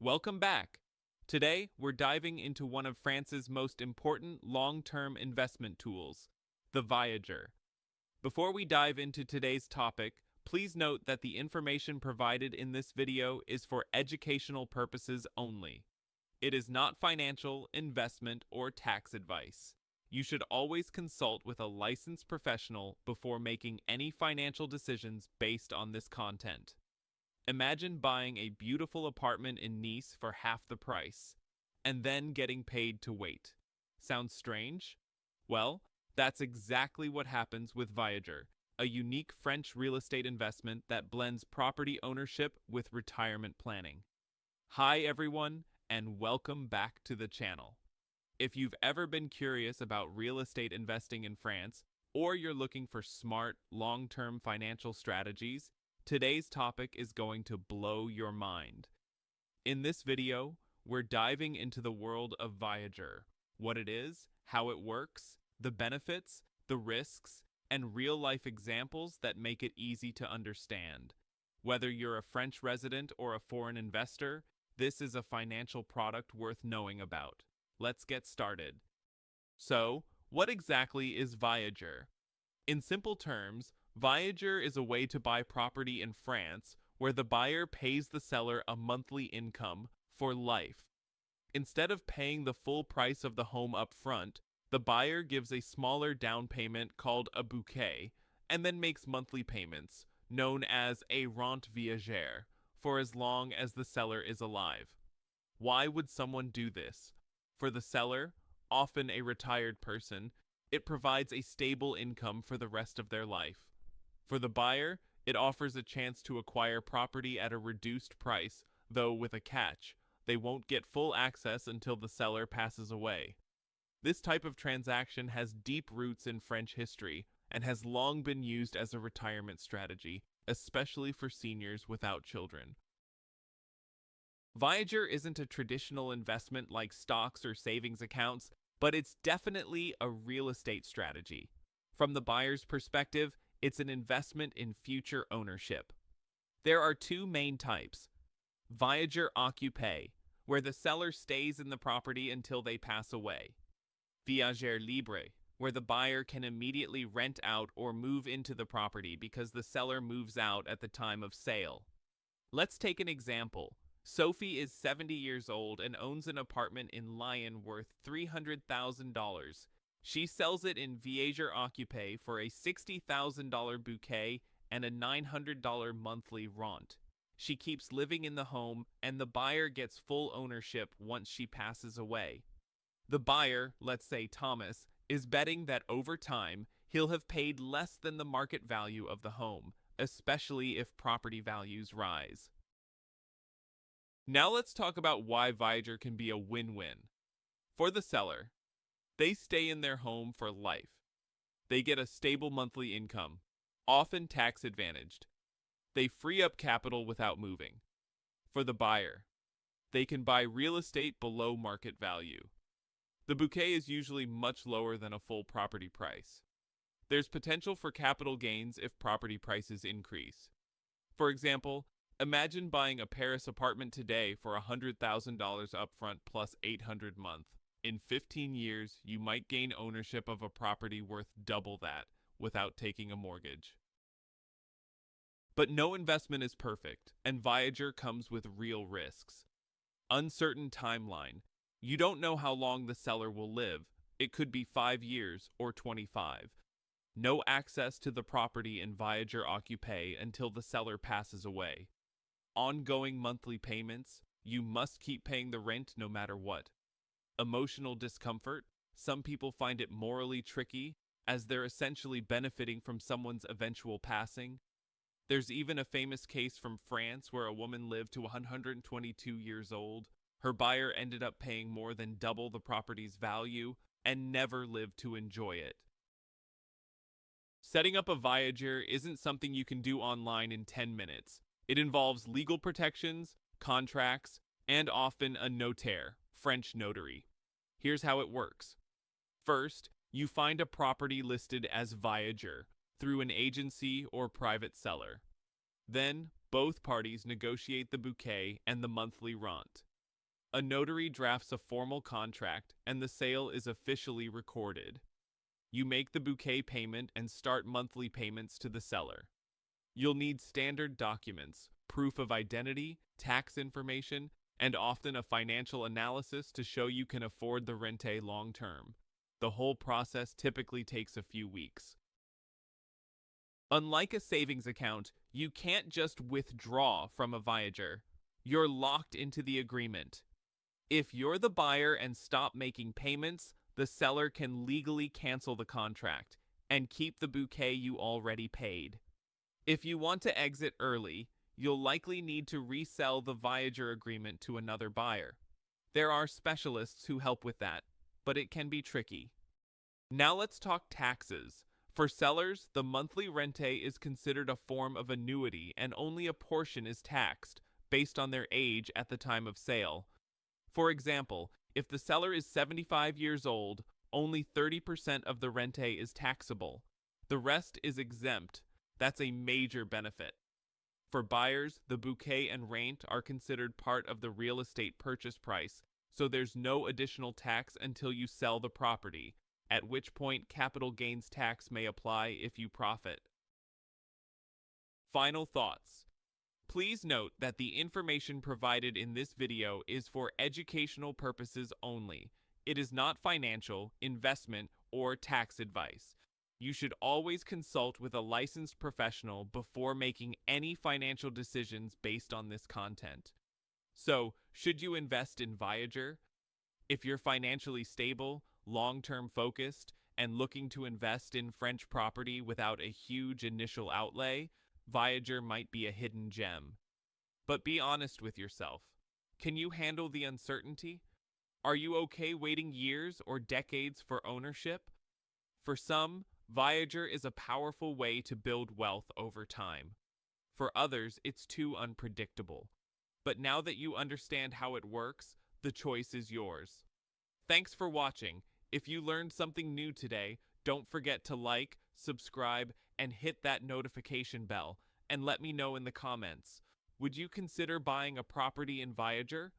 Welcome back. Today, we're diving into one of France's most important long-term investment tools, the Viager. Before we dive into today's topic, please note that the information provided in this video is for educational purposes only. It is not financial, investment, or tax advice. You should always consult with a licensed professional before making any financial decisions based on this content. Imagine buying a beautiful apartment in Nice for half the price, and then getting paid to wait. Sounds strange? Well, that's exactly what happens with Viager, a unique French real estate investment that blends property ownership with retirement planning. Hi everyone, and welcome back to the channel. If you've ever been curious about real estate investing in France, or you're looking for smart, long-term financial strategies, today's topic is going to blow your mind. In this video, we're diving into the world of Viager, what it is, how it works, the benefits, the risks, and real-life examples that make it easy to understand. Whether you're a French resident or a foreign investor, this is a financial product worth knowing about. Let's get started. So, what exactly is Viager? In simple terms, Viager is a way to buy property in France where the buyer pays the seller a monthly income for life. Instead of paying the full price of the home up front, the buyer gives a smaller down payment called a bouquet and then makes monthly payments, known as a rente viagère, for as long as the seller is alive. Why would someone do this? For the seller, often a retired person, it provides a stable income for the rest of their life. For the buyer, it offers a chance to acquire property at a reduced price, though with a catch: they won't get full access until the seller passes away. This type of transaction has deep roots in French history and has long been used as a retirement strategy, especially for seniors without children. Viager isn't a traditional investment like stocks or savings accounts, but it's definitely a real estate strategy. From the buyer's perspective, it's an investment in future ownership. There are two main types: Viager Occupé, where the seller stays in the property until they pass away; Viager Libre, where the buyer can immediately rent out or move into the property because the seller moves out at the time of sale. Let's take an example. Sophie is 70 years old and owns an apartment in Lyon worth $300,000. She sells it in Viager Occupé for a $60,000 bouquet and a $900 monthly rent. She keeps living in the home, and the buyer gets full ownership once she passes away. The buyer, let's say Thomas, is betting that over time he'll have paid less than the market value of the home, especially if property values rise. Now let's talk about why Viager can be a win-win. For the seller, they stay in their home for life. They get a stable monthly income, often tax-advantaged. They free up capital without moving. For the buyer, they can buy real estate below market value. The bouquet is usually much lower than a full property price. There's potential for capital gains if property prices increase. For example, imagine buying a Paris apartment today for $100,000 upfront plus $800 a month. In 15 years, you might gain ownership of a property worth double that without taking a mortgage. But no investment is perfect, and Viager comes with real risks. Uncertain timeline. You don't know how long the seller will live. It could be 5 years or 25. No access to the property in Viager Occupé until the seller passes away. Ongoing monthly payments. You must keep paying the rent no matter what. Emotional discomfort. Some people find it morally tricky, as they're essentially benefiting from someone's eventual passing. There's even a famous case from France where a woman lived to 122 years old. Her buyer ended up paying more than double the property's value and never lived to enjoy it. Setting up a Viager isn't something you can do online in 10 minutes. It involves legal protections, contracts, and often a notaire, French notary. Here's how it works. First, you find a property listed as Viager through an agency or private seller. Then, both parties negotiate the bouquet and the monthly rent. A notary drafts a formal contract and the sale is officially recorded. You make the bouquet payment and start monthly payments to the seller. You'll need standard documents, proof of identity, tax information, and often a financial analysis to show you can afford the rente long term. The whole process typically takes a few weeks. Unlike a savings account, you can't just withdraw from a Viager. You're locked into the agreement. If you're the buyer and stop making payments, the seller can legally cancel the contract and keep the bouquet you already paid. If you want to exit early, you'll likely need to resell the Viager agreement to another buyer. There are specialists who help with that, but it can be tricky. Now let's talk taxes. For sellers, the monthly rente is considered a form of annuity and only a portion is taxed, based on their age at the time of sale. For example, if the seller is 75 years old, only 30% of the rente is taxable. The rest is exempt. That's a major benefit. For buyers, the bouquet and rent are considered part of the real estate purchase price, so there's no additional tax until you sell the property, at which point capital gains tax may apply if you profit. Final thoughts. Please note that the information provided in this video is for educational purposes only. It is not financial, investment, or tax advice. You should always consult with a licensed professional before making any financial decisions based on this content. So, should you invest in Viager? If you're financially stable, long-term focused, and looking to invest in French property without a huge initial outlay, Viager might be a hidden gem. But be honest with yourself. Can you handle the uncertainty? Are you okay waiting years or decades for ownership? For some, Viager is a powerful way to build wealth over time. For others, it's too unpredictable. But now that you understand how it works, the choice is yours. Thanks for watching. If you learned something new today, don't forget to like, subscribe, and hit that notification bell, and let me know in the comments. Would you consider buying a property in Viager?